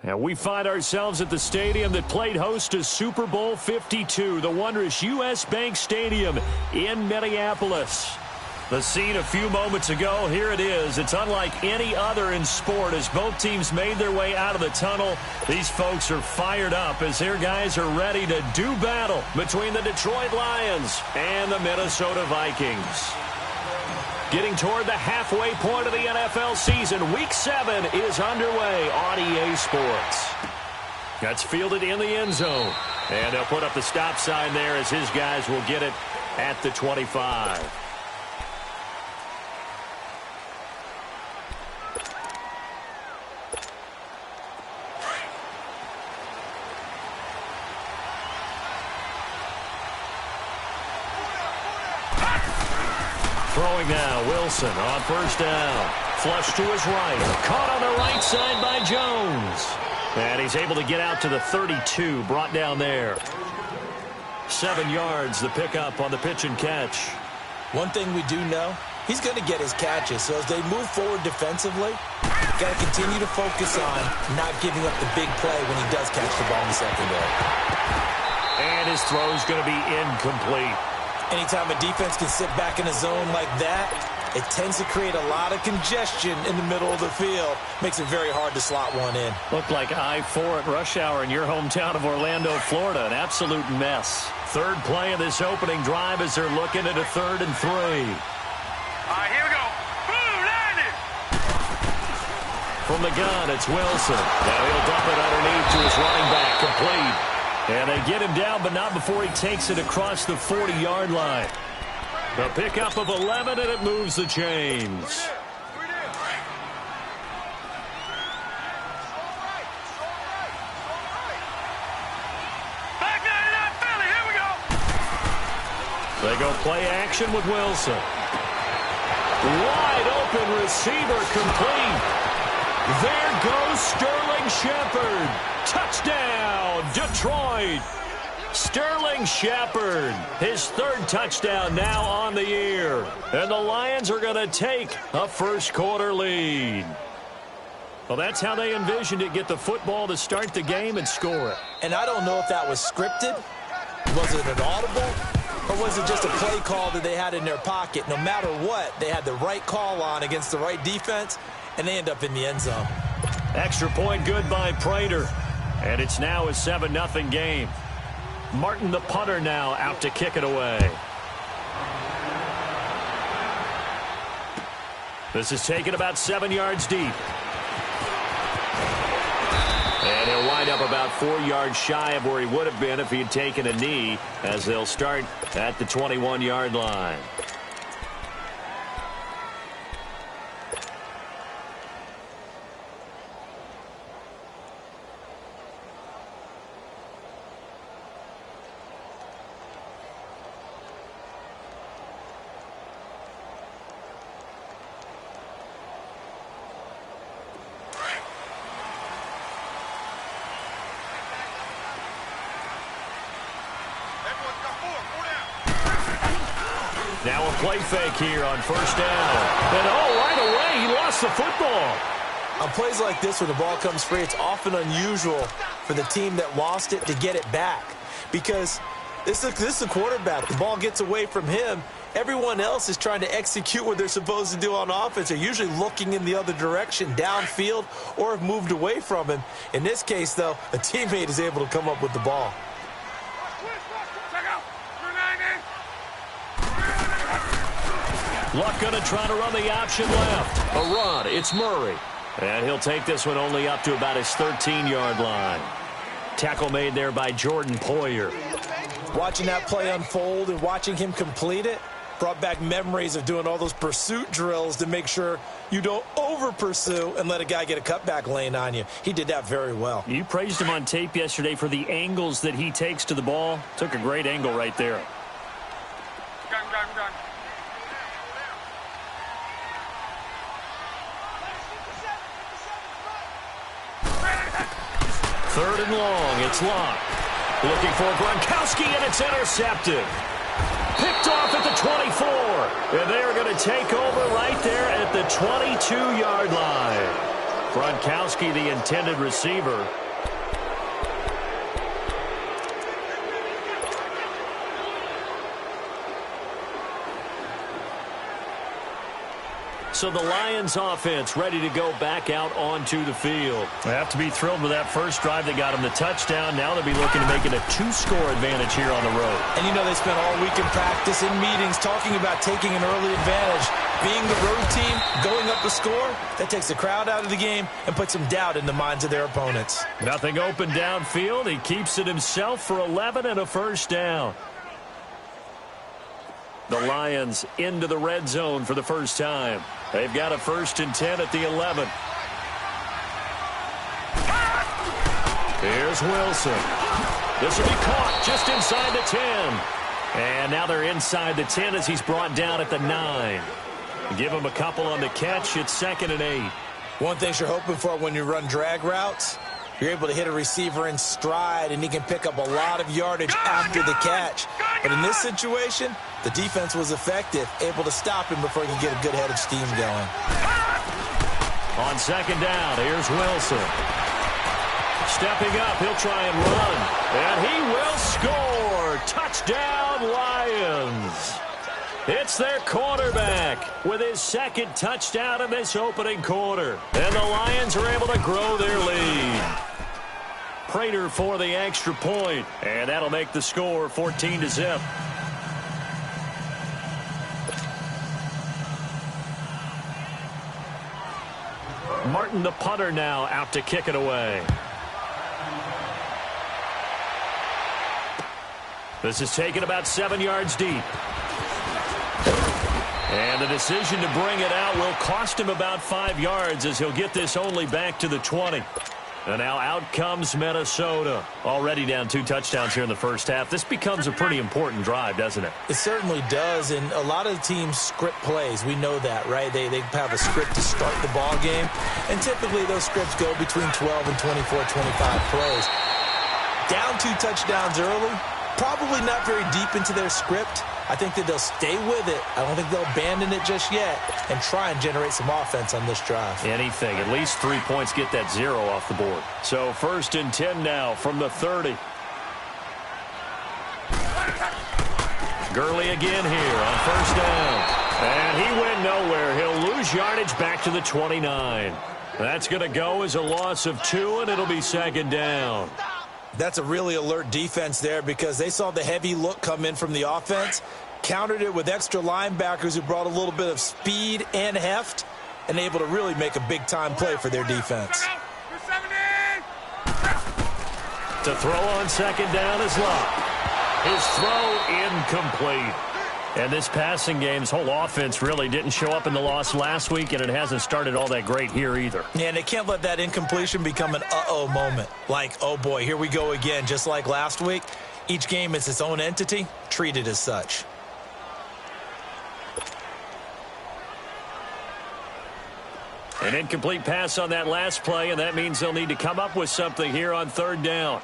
And we find ourselves at the stadium that played host to Super Bowl 52, the wondrous U.S. Bank Stadium in Minneapolis. The scene a few moments ago, here it is. It's unlike any other in sport as both teams made their way out of the tunnel. These folks are fired up as their guys are ready to do battle between the Detroit Lions and the Minnesota Vikings. Getting toward the halfway point of the NFL season, Week 7 is underway on EA Sports. That's fielded in the end zone. And they'll put up the stop sign there as his guys will get it at the 25. Throwing now, Wilson on first down. Flush to his right. Caught on the right side by Jones. And he's able to get out to the 32, brought down there. 7 yards, the pickup on the pitch and catch. One thing we do know, he's going to get his catches. So as they move forward defensively, got to continue to focus on not giving up the big play when he does catch the ball in the secondary. And his throw's going to be incomplete. Anytime a defense can sit back in a zone like that, it tends to create a lot of congestion in the middle of the field. Makes it very hard to slot one in. Looked like I-4 at rush hour in your hometown of Orlando, Florida. An absolute mess. Third play of this opening drive as they're looking at a 3rd and 3. All right, here we go. Boom, landed. From the gun, it's Wilson. Now he'll dump it underneath to his running back, complete. And they get him down, but not before he takes it across the 40-yard line. The pickup of 11, and it moves the chains. They go play action with Wilson. Wide open receiver complete. There goes Sterling Shepard. Touchdown, Detroit. Sterling Shepard, his 3rd touchdown now on the year. And the Lions are going to take a first-quarter lead. Well, that's how they envisioned it, get the football to start the game and score it. And I don't know if that was scripted. Was it an audible? Or was it just a play call that they had in their pocket? No matter what, they had the right call on against the right defense, and they end up in the end zone. Extra point good by Prater. And it's now a 7-0 game. Martin, the punter, now out to kick it away. This is taken about 7 yards deep. And he'll wind up about 4 yards shy of where he would have been if he had taken a knee, as they'll start at the 21-yard line. Now a play fake here on first down. And right away, he lost the football. On plays like this where the ball comes free, it's often unusual for the team that lost it to get it back. Because this is the quarterback. The ball gets away from him. Everyone else is trying to execute what they're supposed to do on offense. They're usually looking in the other direction, downfield, or have moved away from him. In this case, though, a teammate is able to come up with the ball. Luck going to try to run the option left. A run. It's Murray. And he'll take this one only up to about his 13-yard line. Tackle made there by Jordan Poyer. Watching that play unfold and watching him complete it brought back memories of doing all those pursuit drills to make sure you don't over-pursue and let a guy get a cutback lane on you. He did that very well. You praised him on tape yesterday for the angles that he takes to the ball. Took a great angle right there. Gun. 3rd and long. It's Locke. Looking for Gronkowski, and it's intercepted. Picked off at the 24. And they're going to take over right there at the 22-yard line. Gronkowski, the intended receiver. So the Lions offense ready to go back out onto the field. They have to be thrilled with that first drive. They got them the touchdown. Now they'll be looking to make it a 2-score advantage here on the road. And you know they spent all week in practice, in meetings, talking about taking an early advantage. Being the road team, going up a score, that takes the crowd out of the game and puts some doubt in the minds of their opponents. Nothing open downfield. He keeps it himself for 11 and a first down. The Lions into the red zone for the first time. They've got a 1st and 10 at the 11. Here's Wilson. This will be caught just inside the 10. And now they're inside the 10 as he's brought down at the 9. Give him a couple on the catch. It's 2nd and 8. One thing you're hoping for when you run drag routes, you're able to hit a receiver in stride, and he can pick up a lot of yardage after the catch. But in this situation, the defense was effective, able to stop him before he could get a good head of steam going. On 2nd down, here's Wilson. Stepping up, he'll try and run. And he will score. Touchdown, Lions. It's their quarterback with his 2nd touchdown in this opening quarter. And the Lions are able to grow their lead. Prater for the extra point, and that'll make the score 14-0. Martin, the punter, now out to kick it away. This is taken about 7 yards deep. And the decision to bring it out will cost him about 5 yards as he'll get this only back to the 20. And now out comes Minnesota. Already down 2 touchdowns here in the first half. This becomes a pretty important drive, doesn't it? It certainly does, and a lot of the teams script plays. We know that, right? They have a script to start the ball game, and typically those scripts go between 12 and 24, 25 plays. Down 2 touchdowns early, probably not very deep into their script. I think that they'll stay with it. I don't think they'll abandon it just yet and try and generate some offense on this drive. Anything. At least 3 points, get that 0 off the board. So 1st and 10 now from the 30. Gurley again here on 1st down. And he went nowhere. He'll lose yardage back to the 29. That's going to go as a loss of 2, and it'll be 2nd down. That's a really alert defense there because they saw the heavy look come in from the offense, countered it with extra linebackers who brought a little bit of speed and heft, and able to really make a big-time play for their defense. To throw on 2nd down is Locke. His throw incomplete. And this passing game's whole offense really didn't show up in the loss last week, and it hasn't started all that great here either. Yeah, and they can't let that incompletion become an uh-oh moment. Like, oh boy, here we go again, just like last week. Each game is its own entity, treated as such. An incomplete pass on that last play, and that means they'll need to come up with something here on 3rd down.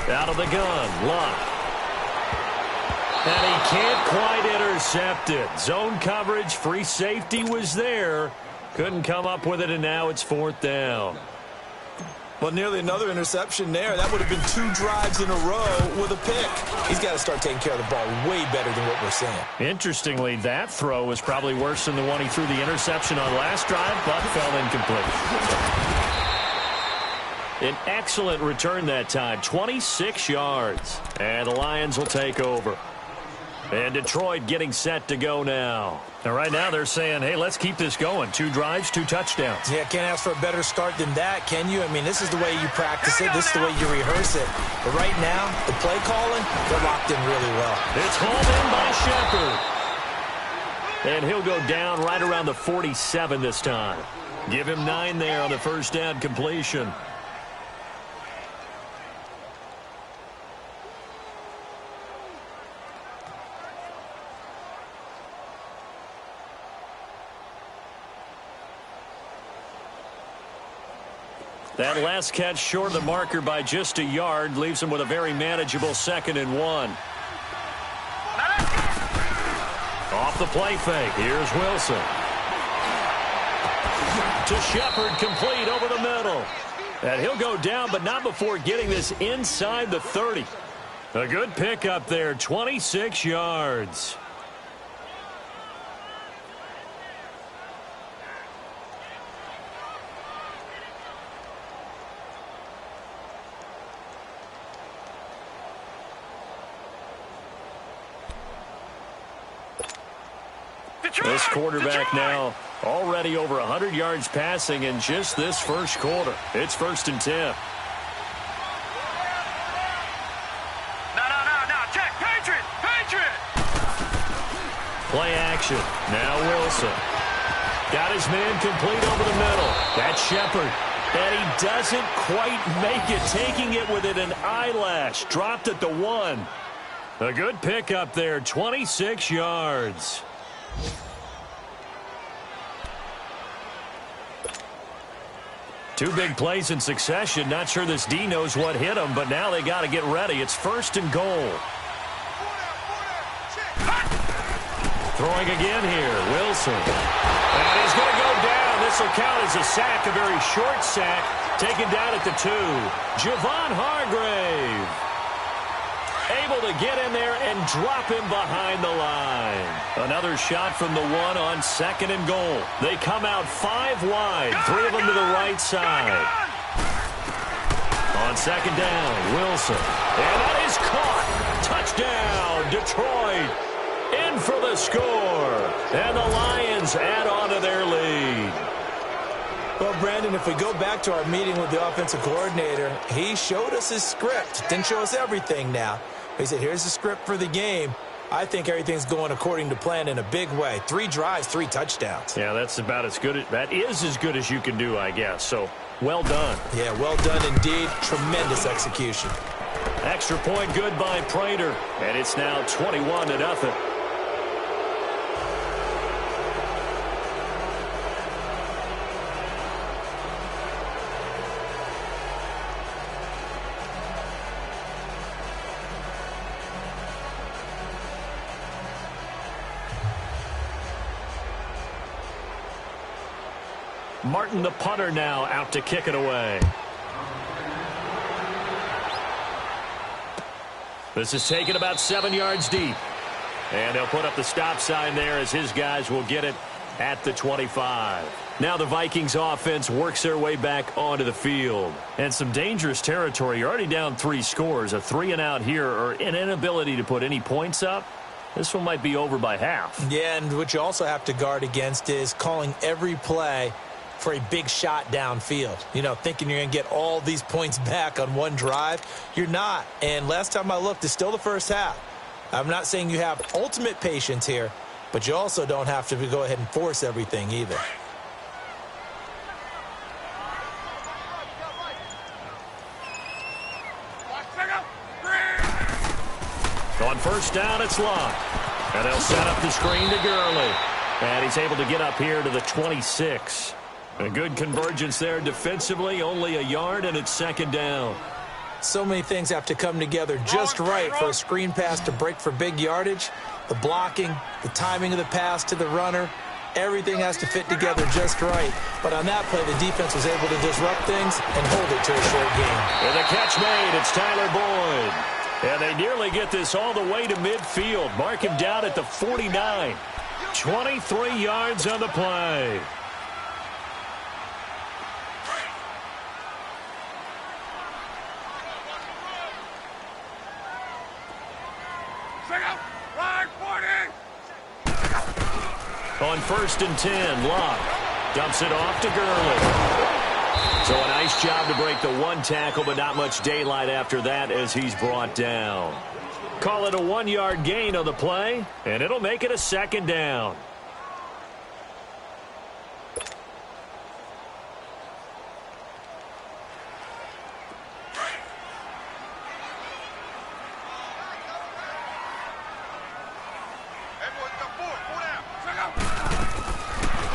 Out of the gun, Locke. And he can't quite intercept it. Zone coverage, free safety was there. Couldn't come up with it, and now it's 4th down. Well, nearly another interception there. That would have been 2 drives in a row with a pick. He's got to start taking care of the ball way better than what we're seeing. Interestingly, that throw was probably worse than the one he threw the interception on last drive, but fell incomplete. An excellent return that time, 26 yards. And the Lions will take over. And Detroit getting set to go now. And right now they're saying, hey, let's keep this going. 2 drives, 2 touchdowns. Yeah, can't ask for a better start than that, can you? I mean, this is the way you practice it. This is the way you rehearse it. But right now, the play calling, they're locked in really well. It's hauled in by Shepard. And he'll go down right around the 47 this time. Give him 9 there on the 1st down completion. That last catch short of the marker by just a yard leaves him with a very manageable 2nd and 1. Off the play fake, here's Wilson. To Shepard, complete over the middle. And he'll go down, but not before getting this inside the 30. A good pickup there, 26 yards. This quarterback now already over 100 yards passing in just this first quarter. It's 1st and 10. No. Check. Patriot. Play action. Now Wilson. Got his man complete over the middle. That's Shepard. And he doesn't quite make it. Taking it within an eyelash. Dropped at the 1. A good pickup there. 26 yards. Two big plays in succession. Not sure this D knows what hit him, but now they got to get ready. It's 1st and goal. Throwing again here, Wilson. And he's going to go down. This will count as a sack, a very short sack. Taken down at the 2. Javon Hargrave. Able to get in there and drop him behind the line. Another shot from the 1 on 2nd and goal. They come out 5 wide, 3 of them to the right side. On 2nd down, Wilson. And that is caught. Touchdown, Detroit. In for the score. And the Lions add on to their lead. Well, Brandon, if we go back to our meeting with the offensive coordinator, he showed us his script. Didn't show us everything now. He said, here's the script for the game. I think everything's going according to plan in a big way. 3 drives, 3 touchdowns. Yeah, that's about as good. That is as good as you can do, I guess. So, well done. Yeah, well done indeed. Tremendous execution. Extra point good by Prater. And it's now 21-0. Martin, the punter, now out to kick it away. This is taken about 7 yards deep. And they'll put up the stop sign there as his guys will get it at the 25. Now the Vikings offense works their way back onto the field. And some dangerous territory. You're already down 3 scores. A 3 and out here, or an inability to put any points up. This one might be over by half. Yeah, and what you also have to guard against is calling every play for a big shot downfield. You know, thinking you're going to get all these points back on one drive. You're not. And last time I looked, it's still the first half. I'm not saying you have ultimate patience here, but you also don't have to go ahead and force everything either. On 1st down, it's locked. And they'll set up the screen to Gurley. And he's able to get up here to the 26. A good convergence there defensively, only a yard, and it's 2nd down. So many things have to come together just right for a screen pass to break for big yardage. The blocking, the timing of the pass to the runner, everything has to fit together just right. But on that play, the defense was able to disrupt things and hold it to a short game. And the catch made, it's Tyler Boyd. And they nearly get this all the way to midfield. Mark him down at the 49. 23 yards on the play. On 1st and 10, Locke dumps it off to Gurley. So a nice job to break the 1 tackle, but not much daylight after that as he's brought down. Call it a 1-yard gain on the play, and it'll make it a 2nd down.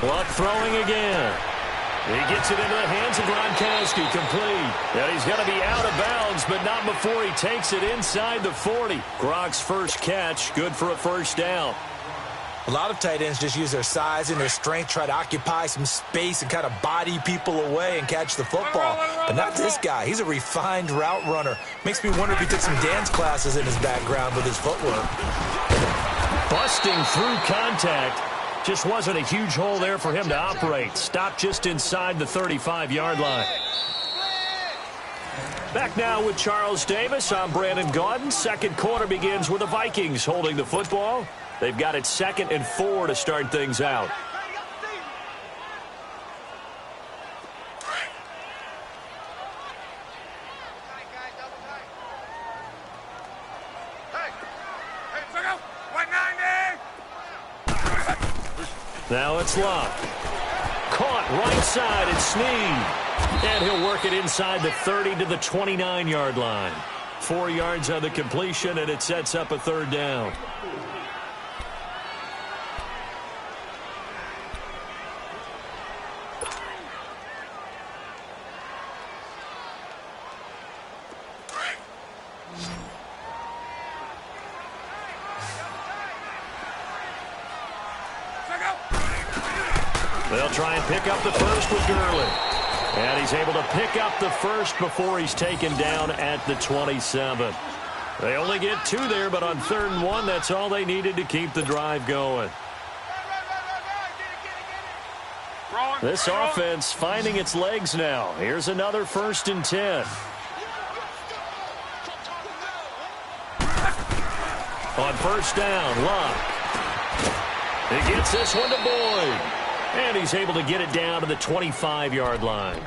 Luck throwing again. He gets it into the hands of Gronkowski, complete. And he's going to be out of bounds, but not before he takes it inside the 40. Gronk's first catch, good for a 1st down. A lot of tight ends just use their size and their strength, try to occupy some space and kind of body people away and catch the football. But not this guy. He's a refined route runner. Makes me wonder if he took some dance classes in his background with his footwork. Busting through contact. Just wasn't a huge hole there for him to operate. Stopped just inside the 35-yard line. Back now with Charles Davis. I'm Brandon Gaudin. Second quarter begins with the Vikings holding the football. They've got it 2nd and 4 to start things out. Now it's Locke. Caught right side and Snead. And he'll work it inside the 30 to the 29-yard line. 4 yards on the completion, and it sets up a 3rd down. They'll try and pick up the first with Gurley. And he's able to pick up the first before he's taken down at the 27. They only get 2 there, but on 3rd and 1, that's all they needed to keep the drive going. This offense finding its legs now. Here's another 1st and 10. On 1st down, Locke. He gets this one to Boyd. And he's able to get it down to the 25-yard line.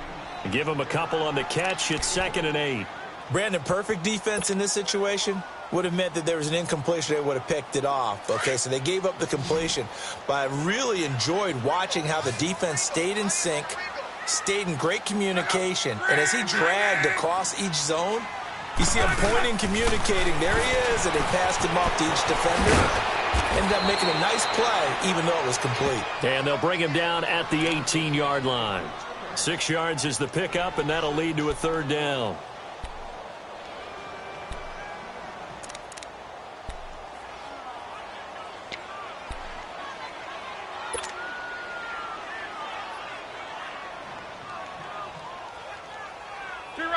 Give him a couple on the catch. It's 2nd and 8. Brandon, perfect defense in this situation would have meant that there was an incompletion. They would have picked it off. Okay, so they gave up the completion. But I really enjoyed watching how the defense stayed in sync, stayed in great communication. And as he dragged across each zone, you see him pointing, communicating. There he is, and they passed him off to each defender. Ended up making a nice play, even though it was complete. And they'll bring him down at the 18-yard line. 6 yards is the pickup, and that'll lead to a 3rd down.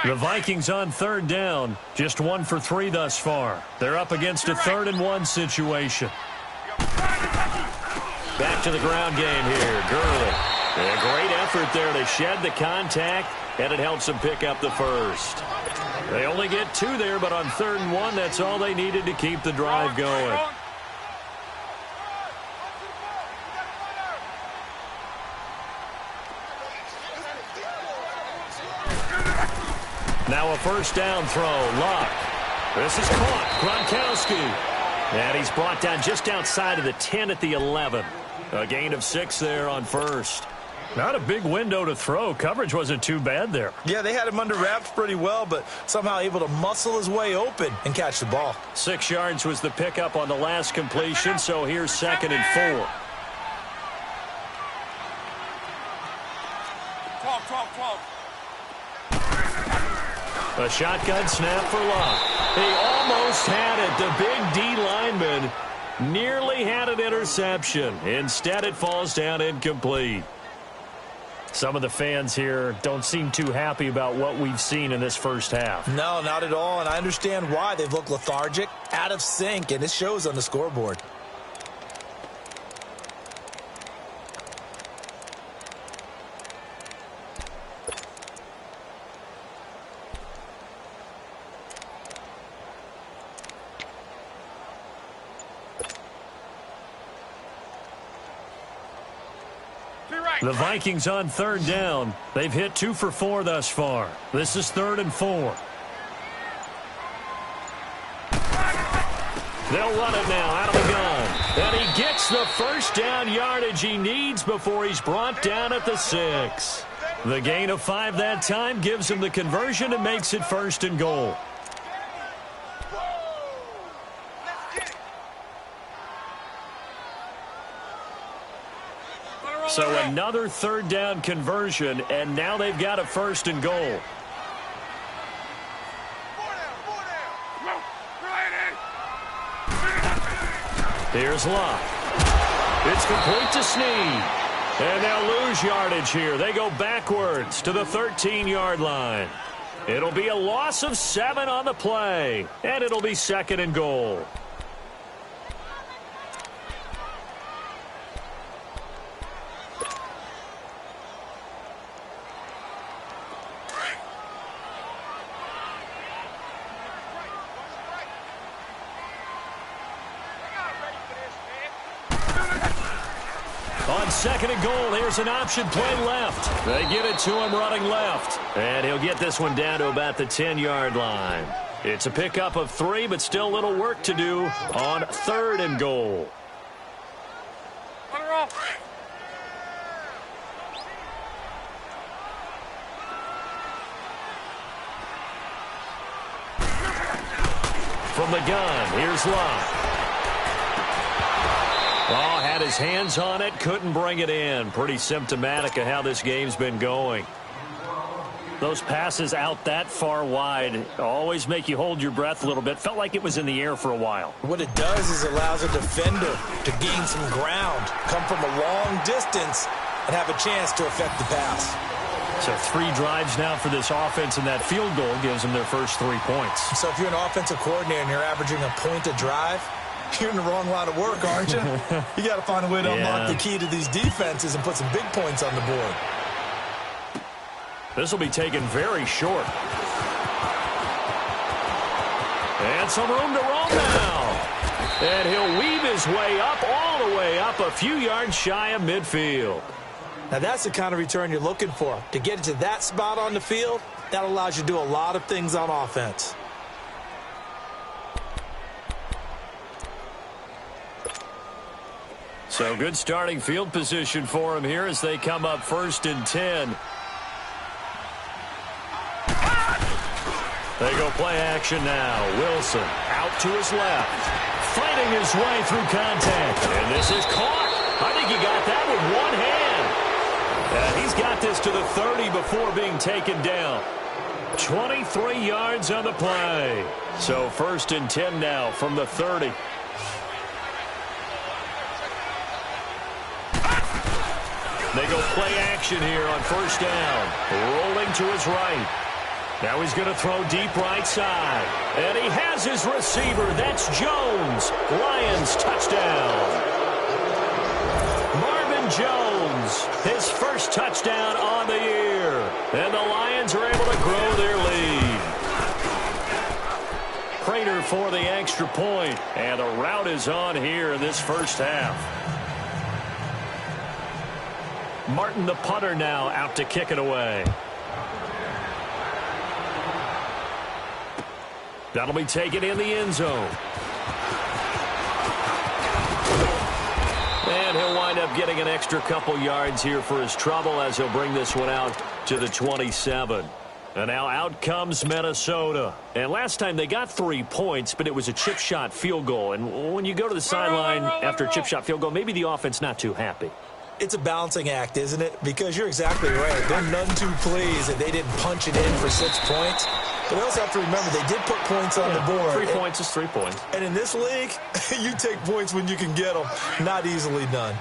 The Vikings on 3rd down, just 1 for 3 thus far. They're up against a 3rd and 1 situation. Back to the ground game here, Gurley. A great effort there to shed the contact, and it helps them pick up the first. They only get 2 there, but on 3rd and 1, that's all they needed to keep the drive going. Now a 1st down throw, Locke. This is caught, Gronkowski. And he's brought down just outside of the 10 at the 11. A gain of 6 there on 1st. Not a big window to throw. Coverage wasn't too bad there. Yeah, they had him under wraps pretty well, but somehow able to muscle his way open and catch the ball. 6 yards was the pickup on the last completion, so here's 2nd and 4. 12. A shotgun snap for Locke. He almost had it. The big D lineman nearly had an interception. Instead, it falls down incomplete. Some of the fans here don't seem too happy about what we've seen in this first half. No, not at all, and I understand why. They've looked lethargic, out of sync, and it shows on the scoreboard. The Vikings on 3rd down. They've hit 2 for 4 thus far. This is 3rd and 4. They'll run it now out of the gun. And he gets the 1st down yardage he needs before he's brought down at the 6. The gain of 5 that time gives him the conversion and makes it 1st and goal. So another 3rd down conversion, and now they've got a 1st and goal. Here's Locke. It's complete to Snead. And they'll lose yardage here. They go backwards to the 13-yard line. It'll be a loss of 7 on the play. And it'll be 2nd and goal. On 2nd and goal, here's an option play left. They get it to him running left. And he'll get this one down to about the 10-yard line. It's a pickup of 3, but still a little work to do on 3rd and goal. From the gun, here's Locke. Oh, had his hands on it, couldn't bring it in. Pretty symptomatic of how this game's been going. Those passes out that far wide always make you hold your breath a little bit. Felt like it was in the air for a while. What it does is allows a defender to gain some ground, come from a long distance, and have a chance to affect the pass. So 3 drives now for this offense, and that field goal gives them their first 3 points. So if you're an offensive coordinator and you're averaging a point a drive, you're in the wrong line of work, aren't you? You got to find a way to unlock the key to these defenses and put some big points on the board. This will be taken very short. And some room to roam now. And he'll weave his way up, all the way up, a few yards shy of midfield. Now that's the kind of return you're looking for. To get it to that spot on the field, that allows you to do a lot of things on offense. So good starting field position for him here as they come up 1st and 10. They go play action now. Wilson out to his left. Fighting his way through contact. And this is caught. I think he got that with one hand. And he's got this to the 30 before being taken down. 23 yards on the play. So 1st and 10 now from the 30. They go play action here on 1st down. Rolling to his right. Now he's going to throw deep right side. And he has his receiver. That's Jones. Lions touchdown. Marvin Jones, his first touchdown on the year. And the Lions are able to grow their lead. Prater for the extra point. And the route is on here in this first half. Martin, the punter, now out to kick it away. That'll be taken in the end zone. And he'll wind up getting an extra couple yards here for his trouble as he'll bring this one out to the 27. And now out comes Minnesota. And last time they got 3 points, but it was a chip shot field goal. And when you go to the sideline after a chip shot field goal, maybe the offense not too happy. It's a balancing act, isn't it? Because you're exactly right. They're none too pleased that they didn't punch it in for 6 points. But we also have to remember they did put points on the board. 3 points is 3 points. And in this league, you take points when you can get them. Not easily done.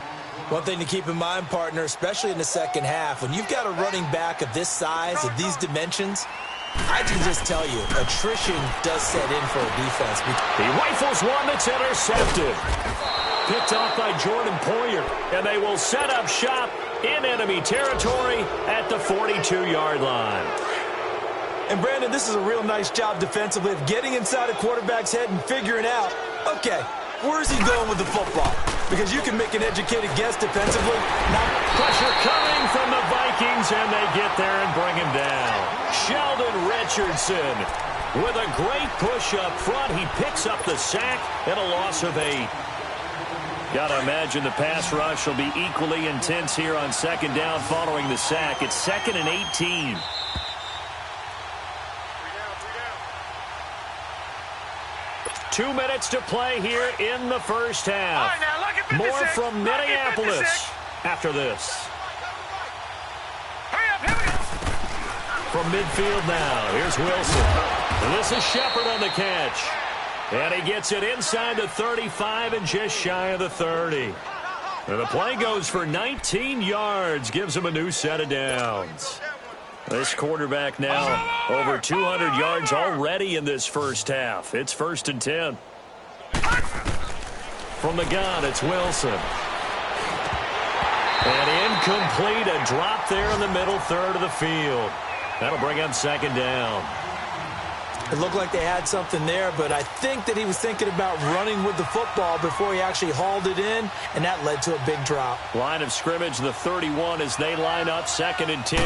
One thing to keep in mind, partner, especially in the second half, when you've got a running back of this size, of these dimensions, I can just tell you, attrition does set in for a defense. He rifles one that's intercepted. Picked off by Jordan Poyer, and they will set up shop in enemy territory at the 42-yard line. And, Brandon, this is a real nice job defensively of getting inside a quarterback's head and figuring out, okay, where's he going with the football? Because you can make an educated guess defensively. Pressure coming from the Vikings, and they get there and bring him down. Sheldon Richardson with a great push up front. He picks up the sack and a loss of 8. Got to imagine the pass rush will be equally intense here on 2nd down following the sack. It's 2nd and 18. Two minutes to play here in the first half. Right, now, more from Minneapolis after this. Hurry up, here we go. From midfield now, here's Wilson. And this is Shepard on the catch. And he gets it inside the 35 and just shy of the 30. And the play goes for 19 yards, gives him a new set of downs. This quarterback now over 200 yards already in this first half. It's 1st and 10. From the gun, it's Wilson. And incomplete, a drop there in the middle third of the field. That'll bring up 2nd down. It looked like they had something there, but I think that he was thinking about running with the football before he actually hauled it in, and that led to a big drop. Line of scrimmage, the 31 as they line up 2nd and 10.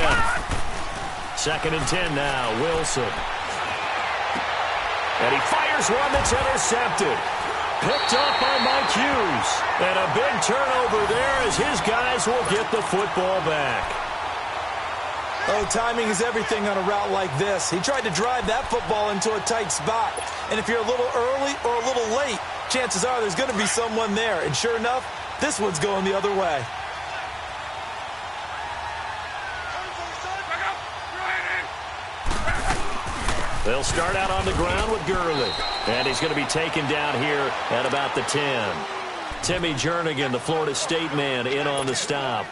2nd and 10 now, Wilson. And he fires one that's intercepted. Picked up by Mike Hughes. And a big turnover there as his guys will get the football back. Oh, timing is everything on a route like this. He tried to drive that football into a tight spot. And if you're a little early or a little late, chances are there's going to be someone there. And sure enough, this one's going the other way. They'll start out on the ground with Gurley. And he's going to be taken down here at about the 10. Timmy Jernigan, the Florida State man, in on the stop.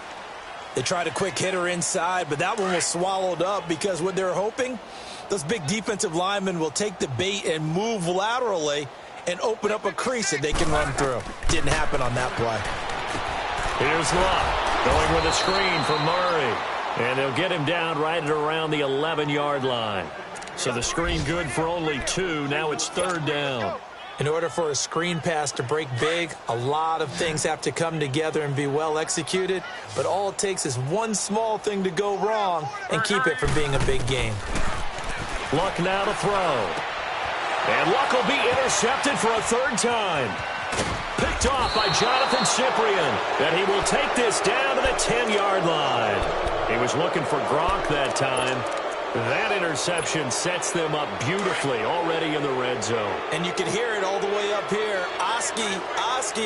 They tried a quick hitter inside, but that one was swallowed up because what they're hoping, those big defensive linemen will take the bait and move laterally and open up a crease that they can run through. Didn't happen on that play. Here's Luck going with a screen for Murray. And they'll get him down right at around the 11-yard line. So the screen good for only 2. Now it's 3rd down. In order for a screen pass to break big, a lot of things have to come together and be well executed. But all it takes is one small thing to go wrong and keep it from being a big game. Luck now to throw. And Luck will be intercepted for a 3rd time. Picked off by Jonathan Cyprien. And he will take this down to the 10-yard line. He was looking for Gronk that time. That interception sets them up beautifully already in the red zone. And you can hear it all the way up here. Oski,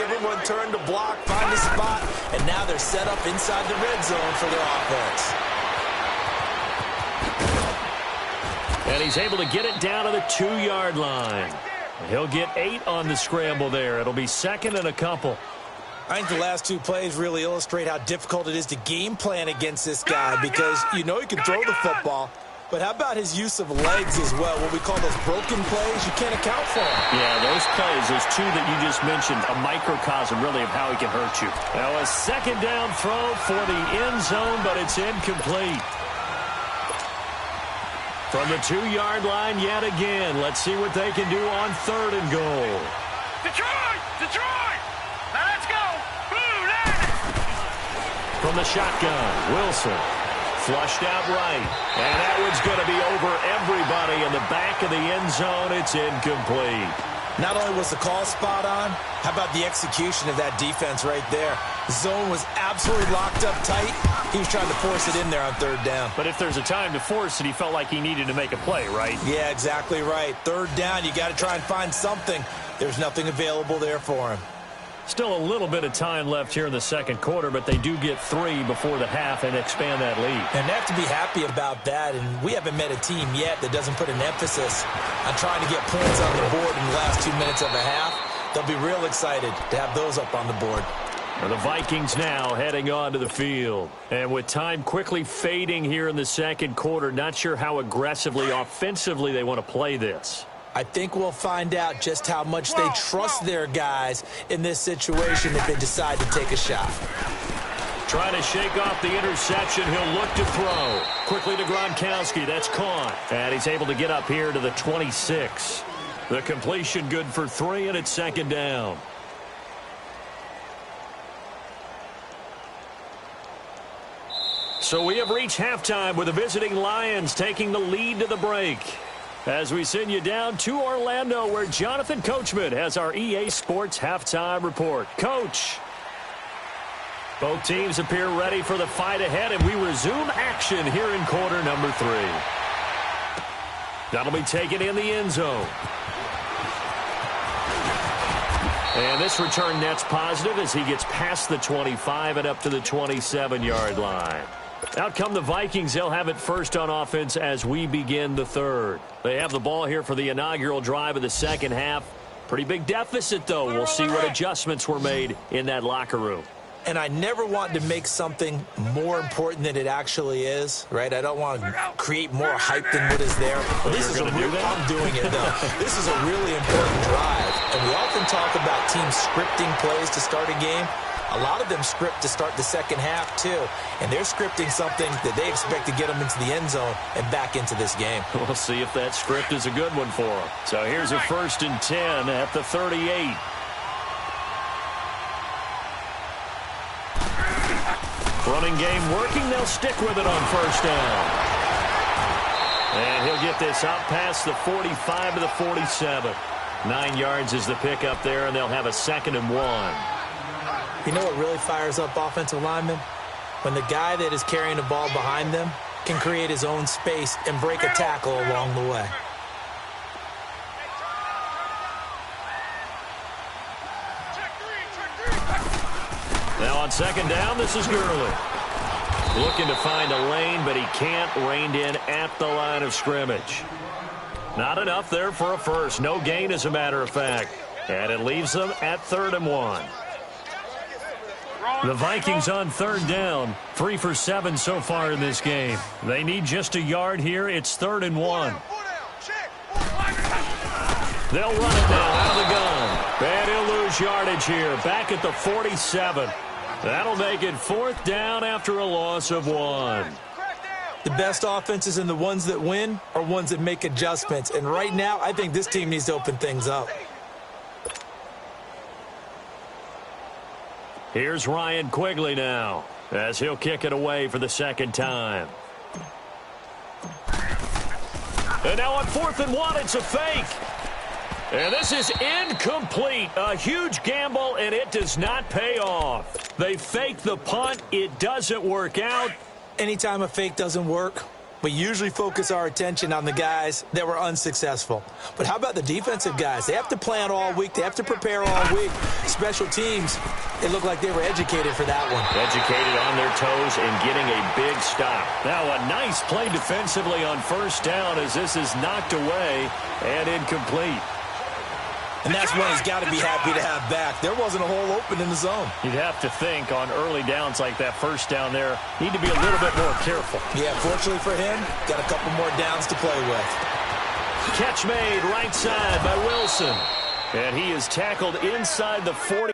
everyone turned to block, find a spot, and now they're set up inside the red zone for their offense. And he's able to get it down to the 2-yard line. He'll get 8 on the scramble there. It'll be 2nd and a couple. I think the last 2 plays really illustrate how difficult it is to game plan against this guy because you know he can throw the football. But how about his use of legs as well? What we call those broken plays, you can't account for them. Yeah, those plays, those 2 that you just mentioned, a microcosm really of how he can hurt you. Now a 2nd down throw for the end zone, but it's incomplete. From the 2-yard line yet again. Let's see what they can do on 3rd and goal. Detroit! Now let's go! Blue line! From the shotgun, Wilson. Flushed out right. And that one's going to be over everybody in the back of the end zone. It's incomplete. Not only was the call spot on, how about the execution of that defense right there? The zone was absolutely locked up tight. He was trying to force it in there on 3rd down. But if there's a time to force it, he felt like he needed to make a play, right? Yeah, exactly right. 3rd down, you got to try and find something. There's nothing available there for him. Still a little bit of time left here in the 2nd quarter, but they do get 3 before the half and expand that lead. And they have to be happy about that, and we haven't met a team yet that doesn't put an emphasis on trying to get points on the board in the last 2 minutes of a half. They'll be real excited to have those up on the board. And the Vikings now heading onto the field. And with time quickly fading here in the 2nd quarter, not sure how aggressively, offensively they want to play this. I think we'll find out just how much they trust their guys in this situation if they decide to take a shot. Trying to shake off the interception. He'll look to throw. Quickly to Gronkowski. That's caught. And he's able to get up here to the 26. The completion good for 3, and it's 2nd down. So we have reached halftime with the visiting Lions taking the lead to the break. As we send you down to Orlando, where Jonathan Coachman has our EA Sports halftime report. Coach. Both teams appear ready for the fight ahead, and we resume action here in quarter number 3. That'll be taken in the end zone. And this return net's positive as he gets past the 25 and up to the 27-yard line. Out come the Vikings. They'll have it first on offense as we begin the 3rd. They have the ball here for the inaugural drive of the 2nd half. Pretty big deficit, though. We'll see what adjustments were made in that locker room. and I never want to make something more important than it actually is, right? I don't want to create more hype than what is there. Well, this is I'm doing it, though. This is a really important drive, and we often talk about teams scripting plays to start a game. A lot of them script to start the second half, too. And they're scripting something that they expect to get them into the end zone and back into this game. We'll see if that script is a good one for them. So here's a 1st and 10 at the 38. Running game working. They'll stick with it on 1st down. And he'll get this out past the 45 to the 47. 9 yards is the pickup there, and they'll have a 2nd and 1. You know what really fires up offensive linemen? When the guy that is carrying the ball behind them can create his own space and break a tackle along the way. Now on 2nd down, this is Gurley. Looking to find a lane, but he can't. Reined in at the line of scrimmage. Not enough there for a first. No gain, as a matter of fact. And it leaves them at 3rd and 1. The Vikings on 3rd down. 3 for 7 so far in this game. They need just a yard here. It's 3rd and 1. They'll run it now out of the gun. And he'll lose yardage here. Back at the 47. That'll make it 4th down after a loss of 1. The best offenses and the ones that win are ones that make adjustments. And right now, I think this team needs to open things up. Here's Ryan Quigley now, as he'll kick it away for the 2nd time. And now on 4th and 1, it's a fake. And this is incomplete. A huge gamble, and it does not pay off. They fake the punt. It doesn't work out. Anytime a fake doesn't work, we usually focus our attention on the guys that were unsuccessful. But how about the defensive guys? They have to plan all week. They have to prepare all week. Special teams, it looked like they were educated for that one. Educated on their toes and getting a big stop. Now a nice play defensively on 1st down as this is knocked away and incomplete. And that's one he's got to be happy to have back. There wasn't a hole open in the zone. You'd have to think on early downs like that 1st down there, need to be a little bit more careful. Yeah, fortunately for him, got a couple more downs to play with. Catch made right side by Wilson. And he is tackled inside the 40.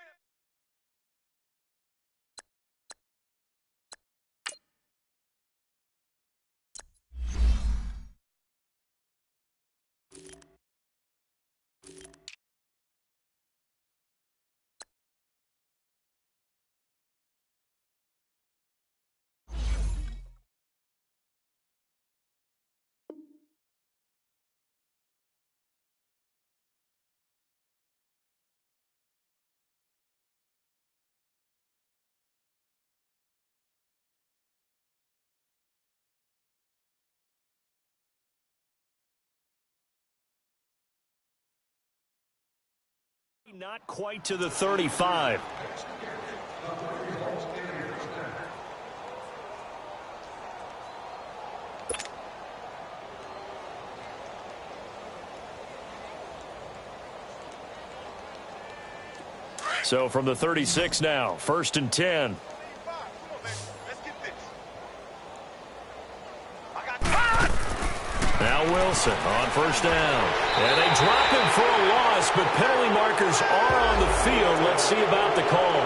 Not quite to the 35. So from the 36 now, 1st and 10. Now Wilson on 1st down. And they drop him for a loss, but penalty markers are on the field. Let's see about the call.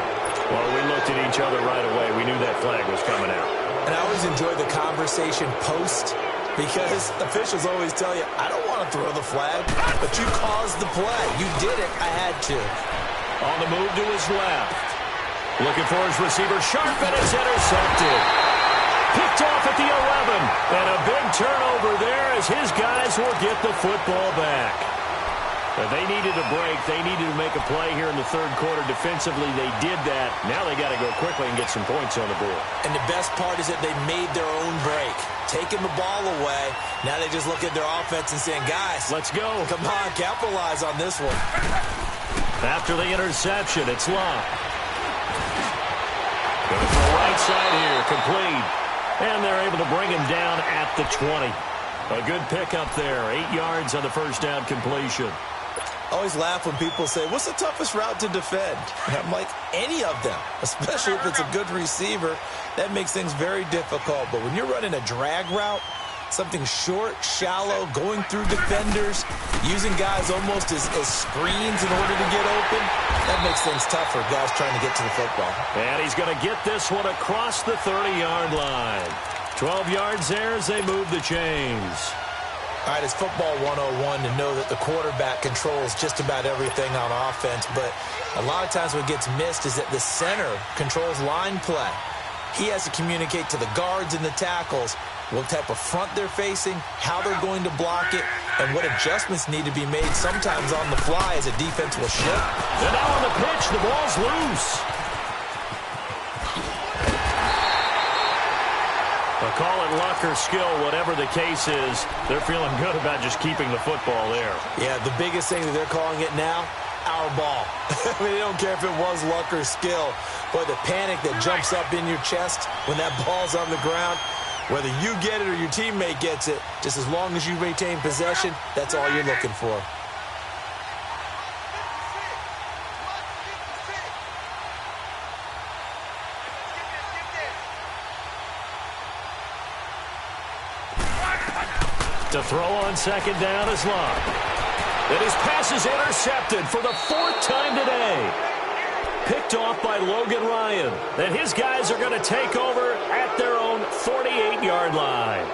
Well, we looked at each other right away. We knew that flag was coming out. And I always enjoy the conversation post because officials always tell you, I don't want to throw the flag, but you caused the play. You did it. I had to. On the move to his left. Looking for his receiver. Sharp, and it's intercepted. Picked off at the 11. And a big turnover there as his guys will get the football back. But they needed a break. They needed to make a play here in the 3rd quarter. Defensively, they did that. Now they got to go quickly and get some points on the board. And the best part is that they made their own break. Taking the ball away. Now they just look at their offense and saying, guys, let's go. Come on, capitalize on this one. After the interception, it's Locke. Going for the right side here, complete. And they're able to bring him down at the 20. A good pickup there, 8 yards on the 1st down completion. I always laugh when people say, what's the toughest route to defend? And I'm like, any of them, especially if it's a good receiver. That makes things very difficult. But when you're running a drag route, something short, shallow, going through defenders, using guys almost as screens in order to get open, that makes things tough for guys trying to get to the football. And he's going to get this one across the 30-yard line. 12 yards there as they move the chains. All right, it's football 101 to know that the quarterback controls just about everything on offense, but a lot of times what gets missed is that the center controls line play. He has to communicate to the guards and the tackles what type of front they're facing, how they're going to block it, and what adjustments need to be made sometimes on the fly as a defense will shift. And now on the pitch, the ball's loose. They'll call it luck or skill, whatever the case is. They're feeling good about just keeping the football there. Yeah, the biggest thing that they're calling it now, our ball. I mean, they don't care if it was luck or skill. But the panic that jumps up in your chest when that ball's on the ground, whether you get it or your teammate gets it, just as long as you maintain possession, that's all you're looking for. To throw on second down is Locke. And his pass is intercepted for the 4th time today. Picked off by Logan Ryan. And his guys are going to take over at their own 48-yard line.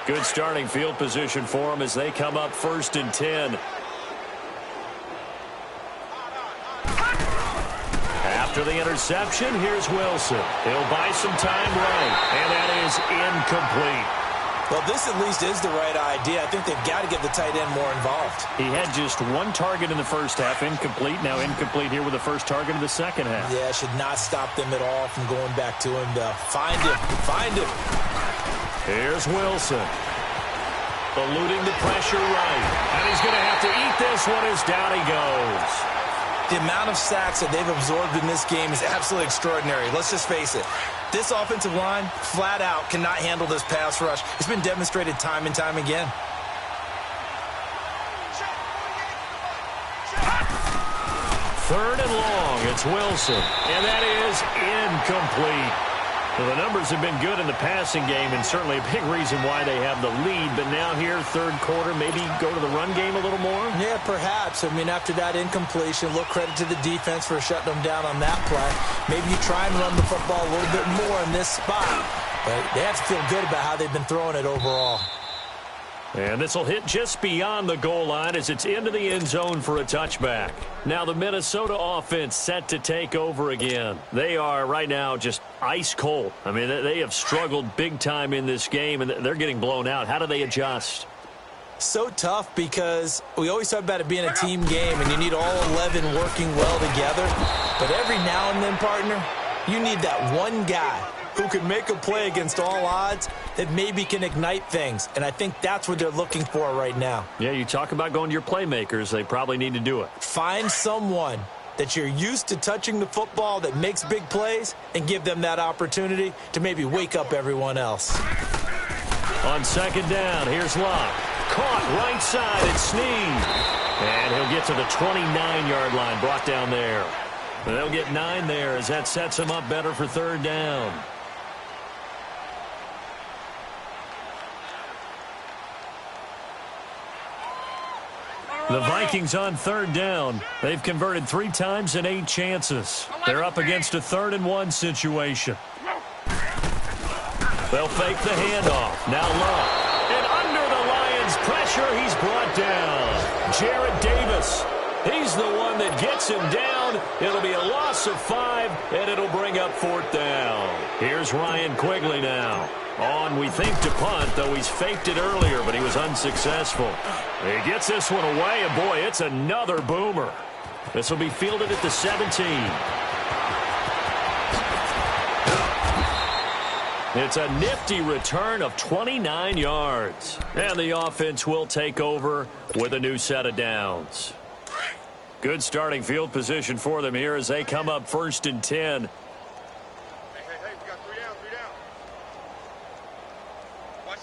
Good starting field position for them as they come up 1st and 10. After the interception, here's Wilson. He'll buy some time right, and that is incomplete. Well, this at least is the right idea. I think they've got to get the tight end more involved. He had just 1 target in the first half, incomplete. Now incomplete here with the first target of the second half. Yeah, should not stop them at all from going back to him to find him. Here's Wilson. Eluding the pressure right. And he's going to have to eat this one as down he goes. The amount of sacks that they've absorbed in this game is absolutely extraordinary. Let's just face it. This offensive line, flat out, cannot handle this pass rush. It's been demonstrated time and time again. Third and long, it's Wilson. And that is incomplete. Well, the numbers have been good in the passing game, and certainly a big reason why they have the lead. But now here, third quarter, maybe go to the run game a little more? Yeah, perhaps. I mean, after that incompletion, a little credit to the defense for shutting them down on that play. Maybe you try and run the football a little bit more in this spot. But they have to feel good about how they've been throwing it overall. And this will hit just beyond the goal line as it's into the end zone for a touchback. Now the Minnesota offense set to take over again. They are right now just ice cold. I mean, they have struggled big time in this game, and they're getting blown out. How do they adjust? So tough because we always talk about it being a team game, and you need all 11 working well together. But every now and then, partner, you need that one guy who can make a play against all odds that maybe can ignite things. And I think that's what they're looking for right now. Yeah, you talk about going to your playmakers. They probably need to do it. Find someone that you're used to touching the football that makes big plays and give them that opportunity to maybe wake up everyone else. On second down, here's Locke. Caught right side at Snead. And he'll get to the 29-yard line, brought down there. And they'll get 9 there as that sets him up better for third down. The Vikings on third down. They've converted 3 times in 8 chances. They're up against a 3rd and 1 situation. They'll fake the handoff. Now Locke. And under the Lions' pressure, he's brought down. Jarrett Davis. He's the one that gets him down. It'll be a loss of 5, and it'll bring up 4th down. Here's Ryan Quigley now. On, we think, to punt, though he's faked it earlier, but he was unsuccessful. He gets this one away, and boy, it's another boomer. This will be fielded at the 17. It's a nifty return of 29 yards. And the offense will take over with a new set of downs. Good starting field position for them here as they come up 1st and 10. Hey, we got 3 down. Watch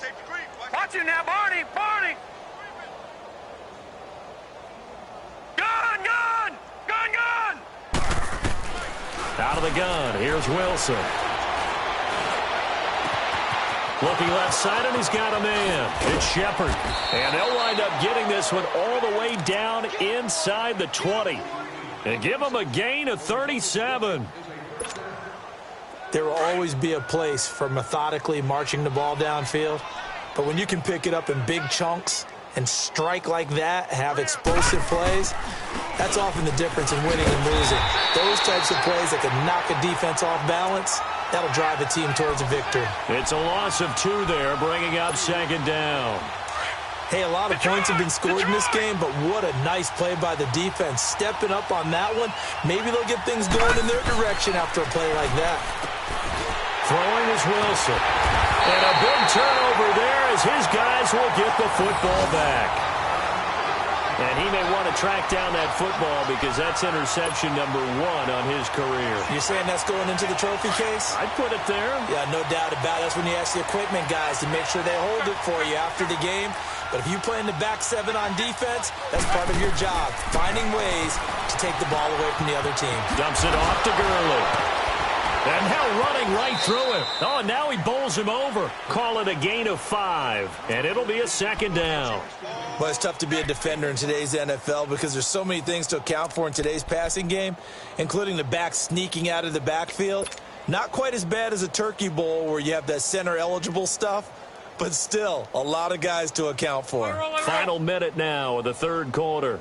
Out of the gun, here's Wilson. Looking left side, and he's got a man. It's Shepard. And they'll wind up getting this one all the way down inside the 20. And give them a gain of 37. There will always be a place for methodically marching the ball downfield. But when you can pick it up in big chunks and strike like that, have explosive plays, that's often the difference in winning and losing. Those types of plays that can knock a defense off balance, that'll drive a team towards a victory. It's a loss of 2 there, bringing up second down. Hey, a lot of points have been scored in this game, but what a nice play by the defense. Stepping up on that one, maybe they'll get things going in their direction after a play like that. Throwing is Wilson. And a big turnover there as his guys will get the football back. And he may want to track down that football because that's interception number 1 on his career. You're saying that's going into the trophy case? I'd put it there. Yeah, no doubt about it. That's when you ask the equipment guys to make sure they hold it for you after the game. But if you play in the back 7 on defense, that's part of your job, finding ways to take the ball away from the other team. Dumps it off to Gurley. And now running right through him. Oh, now he bowls him over. Call it a gain of 5. And it'll be a second down. Well, it's tough to be a defender in today's NFL because there's so many things to account for in today's passing game, including the back sneaking out of the backfield. Not quite as bad as a turkey bowl where you have that center-eligible stuff, but still a lot of guys to account for. Final minute now of the third quarter.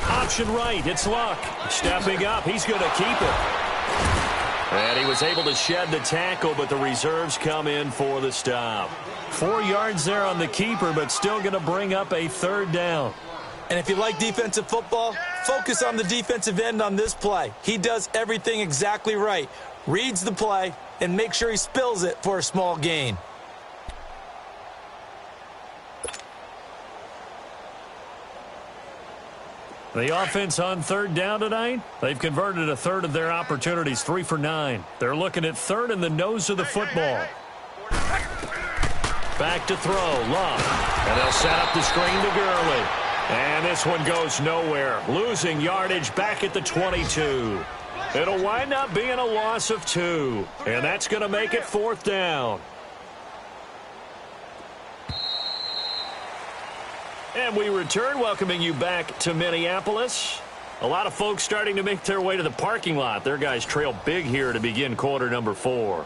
Option right, it's Luck. Stepping up, he's going to keep it. And he was able to shed the tackle, but the reserves come in for the stop. 4 yards there on the keeper, but still going to bring up a third down. And if you like defensive football, focus on the defensive end on this play. He does everything exactly right. Reads the play and makes sure he spills it for a small gain. The offense on third down tonight, they've converted a third of their opportunities, 3 for 9. They're looking at third in the nose of the football. Back to throw, Love. And they'll set up the screen to Gurley. And this one goes nowhere. Losing yardage back at the 22. It'll wind up being a loss of 2. And that's going to make it 4th down. And we return, welcoming you back to Minneapolis. A lot of folks starting to make their way to the parking lot. Their guys trail big here to begin quarter number 4.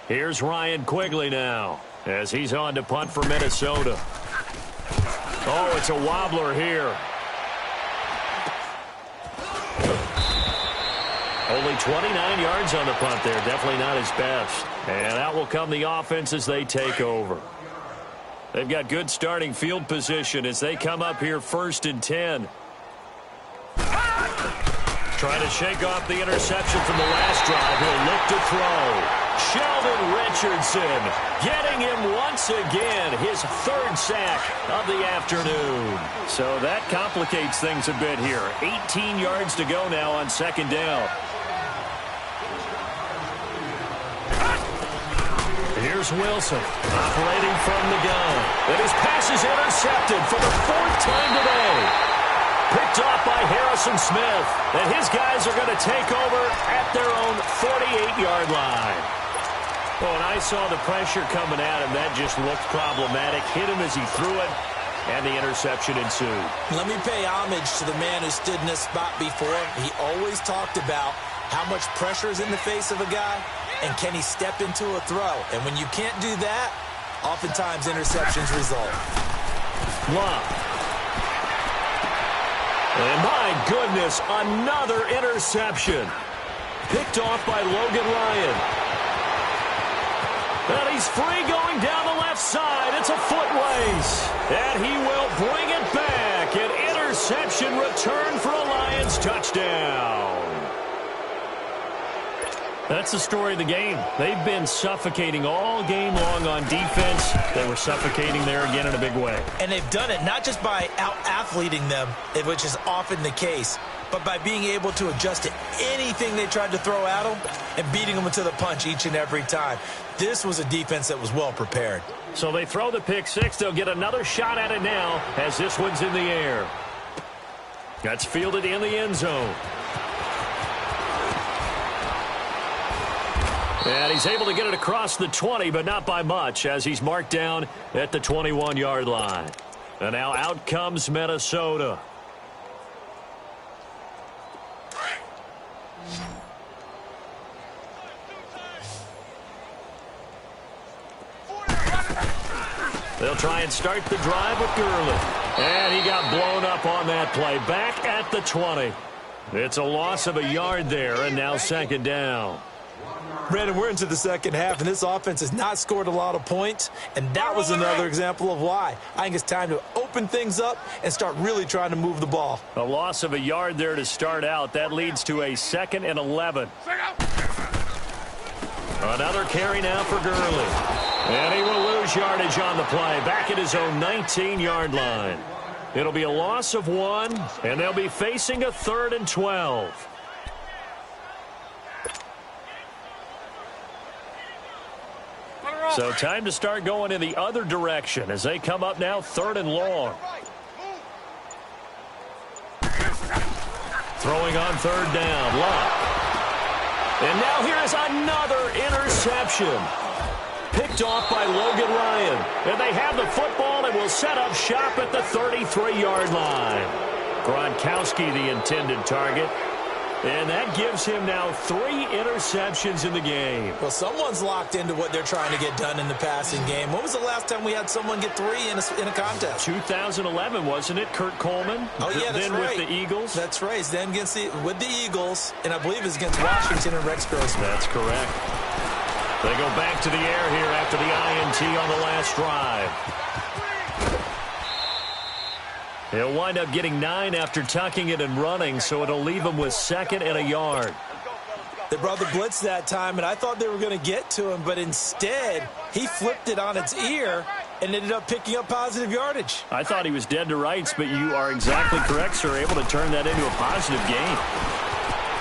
Here's Ryan Quigley now as he's on to punt for Minnesota. Oh, it's a wobbler here. Only 29 yards on the punt there. Definitely not his best. And out will come the offense as they take over. They've got good starting field position as they come up here 1st and 10. Trying to shake off the interception from the last drive. He'll look to throw. Sheldon Richardson getting him once again, his 3rd sack of the afternoon. So that complicates things a bit here. 18 yards to go now on 2nd down. Here's Wilson operating from the gun. And his pass is intercepted for the 4th time today. Picked off by Harrison Smith. And his guys are going to take over at their own 48-yard line. Well, and I saw the pressure coming at him. That just looked problematic. Hit him as he threw it, and the interception ensued. Let me pay homage to the man who stood in this spot before. He always talked about how much pressure is in the face of a guy, and can he step into a throw. And when you can't do that, oftentimes interceptions result. Love. And my goodness, another interception. Picked off by Logan Ryan. And he's free going down the left side. It's a foot race. And he will bring it back. An interception return for a Lions touchdown. That's the story of the game. They've been suffocating all game long on defense. They were suffocating there again in a big way. And they've done it not just by out-athleting them, which is often the case, but by being able to adjust to anything they tried to throw at them and beating them to the punch each and every time. This was a defense that was well prepared. So they throw the pick six. They'll get another shot at it now as this one's in the air. That's fielded in the end zone. And he's able to get it across the 20, but not by much, as he's marked down at the 21-yard line. And now out comes Minnesota. They'll try and start the drive with Gurley. And he got blown up on that play. Back at the 20. It's a loss of a yard there, and now second down. Brandon, we're into the second half, and this offense has not scored a lot of points, and that was another example of why. I think it's time to open things up and start really trying to move the ball. A loss of a yard there to start out. That leads to a 2nd and 11. Another carry now for Gurley. And he will lose yardage on the play, back at his own 19-yard line. It'll be a loss of 1, and they'll be facing a 3rd and 12. So time to start going in the other direction as they come up now 3rd and long. Throwing on 3rd down, Locke. And now here is another interception. Picked off by Logan Ryan. And they have the football and will set up shop at the 33-yard line. Gronkowski, the intended target. And that gives him now 3 interceptions in the game. Well, someone's locked into what they're trying to get done in the passing game. When was the last time we had someone get 3 in a contest? 2011, wasn't it? Kurt Coleman. Oh, yeah, that's then right. with the Eagles. That's right. Then with the Eagles, and I believe it's against Washington and Rex Grossman. That's correct. They go back to the air here after the INT on the last drive. He'll wind up getting 9 after tucking it and running, so it'll leave him with 2nd and a yard. They brought the blitz that time, and I thought they were going to get to him, but instead, he flipped it on its ear and ended up picking up positive yardage. I thought he was dead to rights, but you are exactly correct, sir, able to turn that into a positive gain.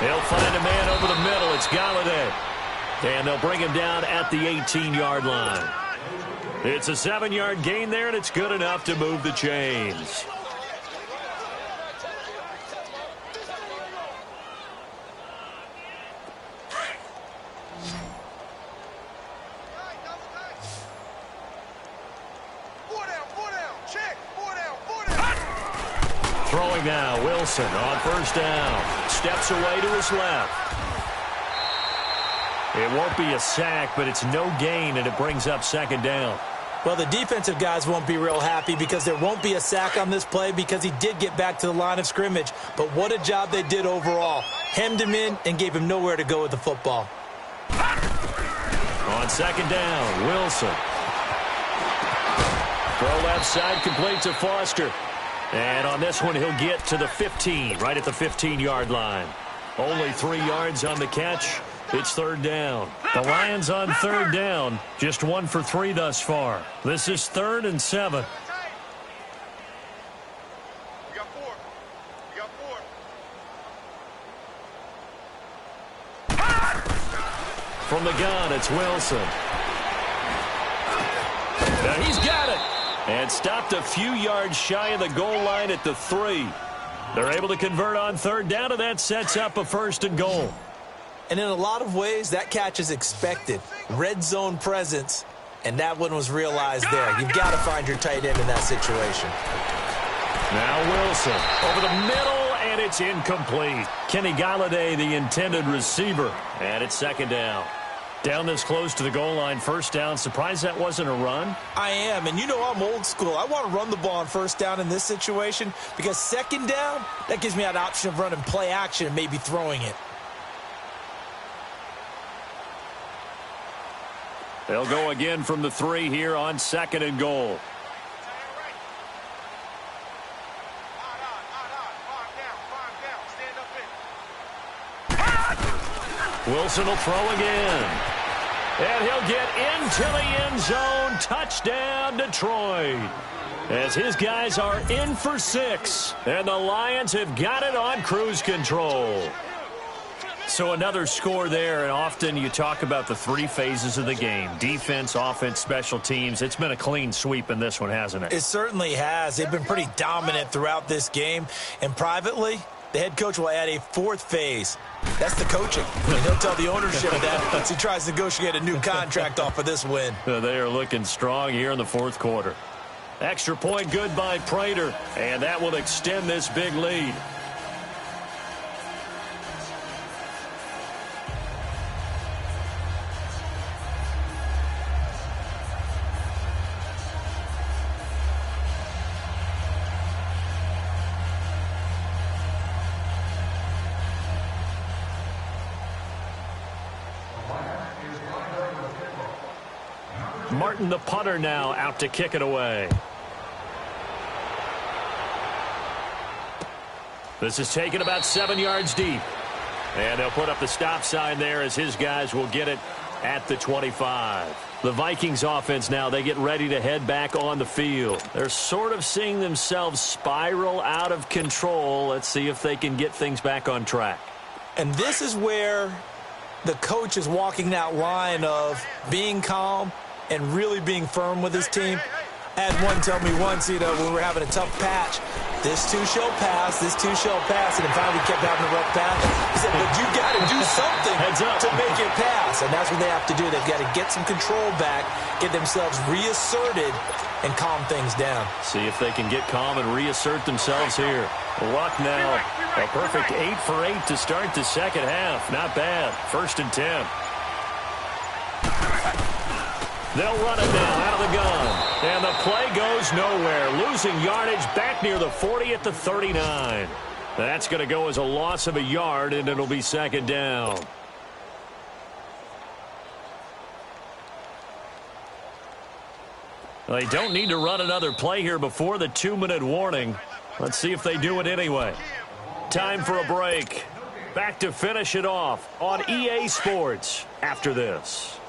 They'll find a man over the middle. It's Galladay. And they'll bring him down at the 18-yard line. It's a 7-yard gain there, and it's good enough to move the chains. Throwing now, Wilson on 1st down. Steps away to his left. It won't be a sack, but it's no gain, and it brings up 2nd down. Well, the defensive guys won't be real happy because there won't be a sack on this play because he did get back to the line of scrimmage. But what a job they did overall. Hemmed him in and gave him nowhere to go with the football. On 2nd down, Wilson. Throw left side, complete to Foster. And on this one, he'll get to the 15, right at the 15-yard line. Only 3 yards on the catch. It's 3rd down. The Lions on 3rd down. Just 1 for 3 thus far. This is 3rd and 7. We got 4. We got 4. From the gun, it's Wilson. Now he's got it. And stopped a few yards shy of the goal line at the 3. They're able to convert on 3rd down, and that sets up a 1st and goal. And in a lot of ways, that catch is expected. Red zone presence, and that one was realized there. You've got to find your tight end in that situation. Now Wilson over the middle, and it's incomplete. Kenny Galladay, the intended receiver, and it's 2nd down. Down this close to the goal line, 1st down. Surprised that wasn't a run? I am, and you know I'm old school. I want to run the ball on 1st down in this situation because 2nd down, that gives me an option of running play action and maybe throwing it. They'll go again from the 3 here on 2nd and goal. Wilson will throw again. And he'll get into the end zone. Touchdown, Detroit. As his guys are in for 6. And the Lions have got it on cruise control. So another score there, and often you talk about the 3 phases of the game. Defense, offense, special teams. It's been a clean sweep in this one, hasn't it? It certainly has. They've been pretty dominant throughout this game. And privately, the head coach will add a 4th phase. That's the coaching. And he'll tell the ownership that once he tries to negotiate a new contract off of this win. They are looking strong here in the 4th quarter. Extra point good by Prater, and that will extend this big lead. Martin, the punter, now out to kick it away. This is taken about 7 yards deep. And they'll put up the stop sign there as his guys will get it at the 25. The Vikings offense now, they get ready to head back on the field. They're sort of seeing themselves spiral out of control. Let's see if they can get things back on track. And this is where the coach is walking that line of being calm and really being firm with his team. I had one tell me once, when we were having a tough patch, this too shall pass, this too shall pass, and in fact we kept having a rough patch. He said, but you got to do something to make it pass, and that's what they have to do. They've got to get some control back, get themselves reasserted, and calm things down. See if they can get calm and reassert themselves here. Luck now, a perfect 8 for 8 to start the second half. Not bad. 1st and 10. They'll run it now out of the gun. And the play goes nowhere. Losing yardage back near the 40 at the 39. That's going to go as a loss of a yard, and it'll be 2nd down. They don't need to run another play here before the 2-minute warning. Let's see if they do it anyway. Time for a break. Back to finish it off on EA Sports after this.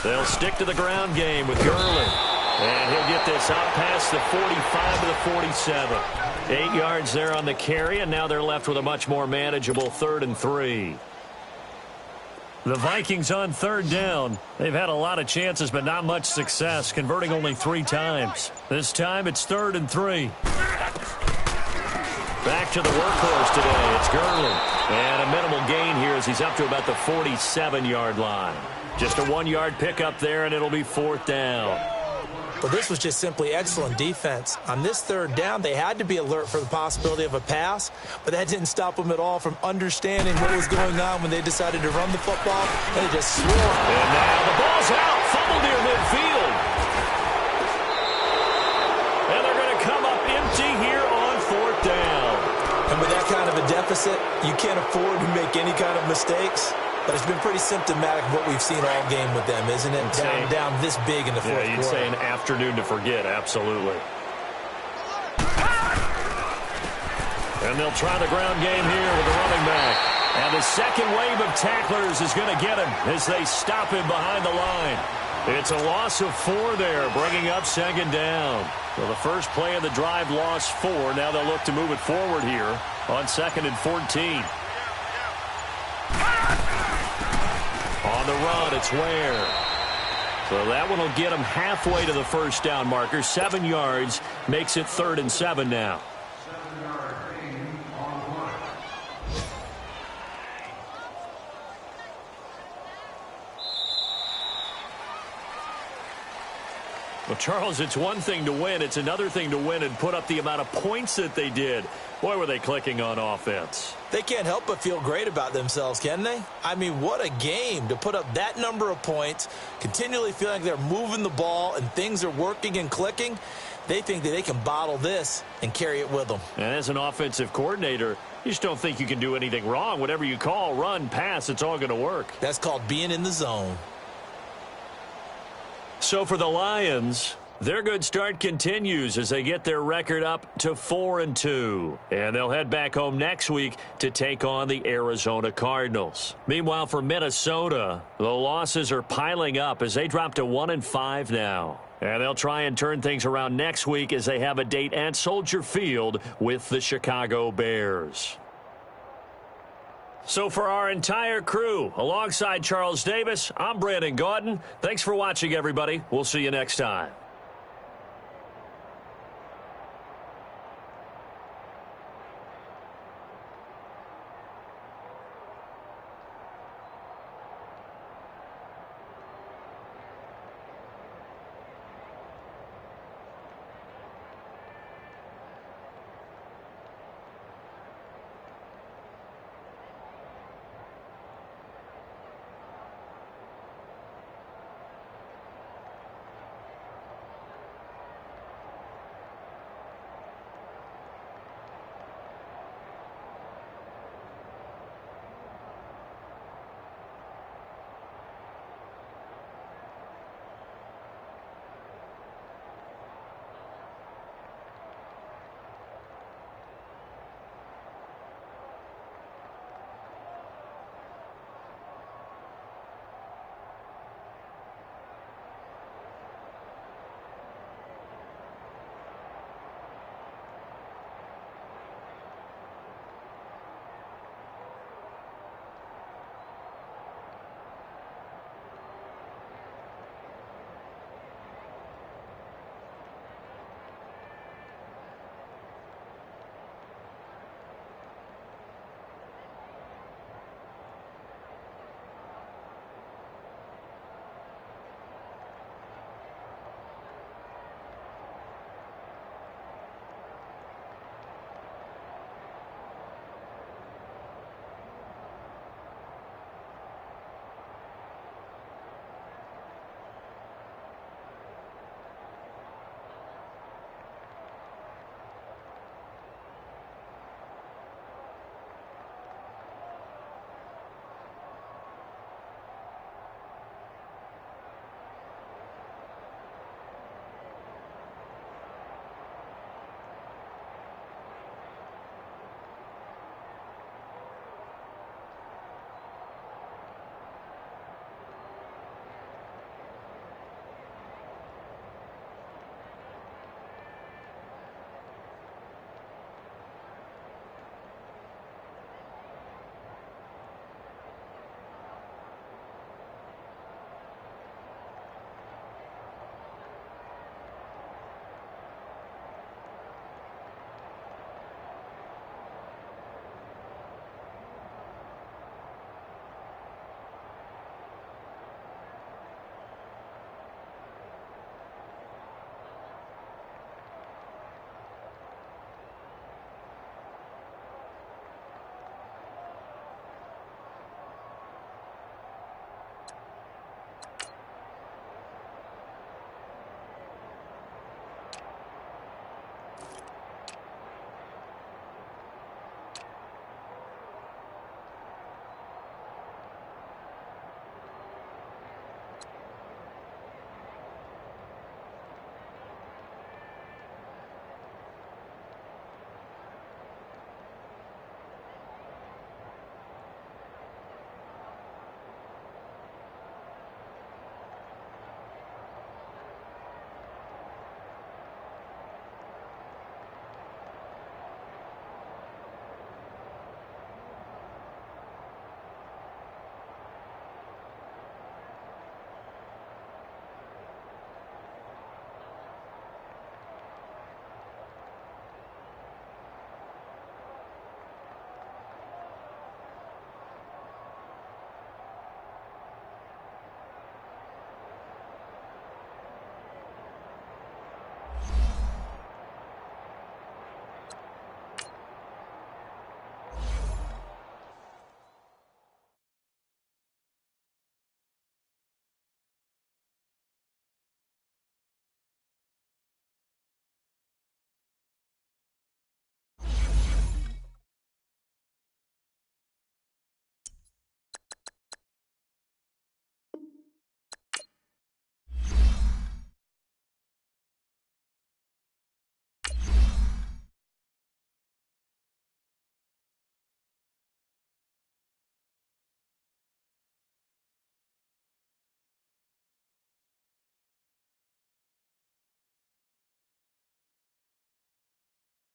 They'll stick to the ground game with Gurley. And he'll get this out past the 45 to the 47. 8 yards there on the carry, and now they're left with a much more manageable 3rd and 3. The Vikings on 3rd down. They've had a lot of chances, but not much success, converting only 3 times. This time it's 3rd and 3. Back to the workhorse today. It's Gurley. And a minimal gain here as he's up to about the 47-yard line. Just a 1-yard pickup there, and it'll be 4th down. Well, this was just simply excellent defense. On this 3rd down, they had to be alert for the possibility of a pass, but that didn't stop them at all from understanding what was going on when they decided to run the football, and they just swore. And now the ball's out, fumbled near midfield. And they're going to come up empty here on 4th down. And with that kind of a deficit, you can't afford to make any kind of mistakes. But it's been pretty symptomatic of what we've seen all game with them, isn't it? Down this big in the 4th quarter. Yeah, you'd say an afternoon to forget, absolutely. And they'll try the ground game here with the running back. And the second wave of tacklers is going to get him as they stop him behind the line. It's a loss of 4 there, bringing up 2nd down. Well, the first play of the drive lost 4. Now they'll look to move it forward here on 2nd and 14. On the run, it's Ware. So that one will get him halfway to the 1st down marker. 7 yards makes it 3rd and 7 now. Well, Charles, it's one thing to win. It's another thing to win and put up the amount of points that they did. Boy, were they clicking on offense. They can't help but feel great about themselves, can they? I mean, what a game to put up that number of points, continually feeling like they're moving the ball and things are working and clicking. They think that they can bottle this and carry it with them. And as an offensive coordinator, you just don't think you can do anything wrong. Whatever you call, run, pass, it's all going to work. That's called being in the zone. So for the Lions, Their good start continues as they get their record up to 4-2. And they'll head back home next week to take on the Arizona Cardinals. Meanwhile, for Minnesota, the losses are piling up as they drop to 1-5 now. And they'll try and turn things around next week as they have a date at Soldier Field with the Chicago Bears. So for our entire crew, alongside Charles Davis, I'm Brandon Gaudin. Thanks for watching, everybody. We'll see you next time.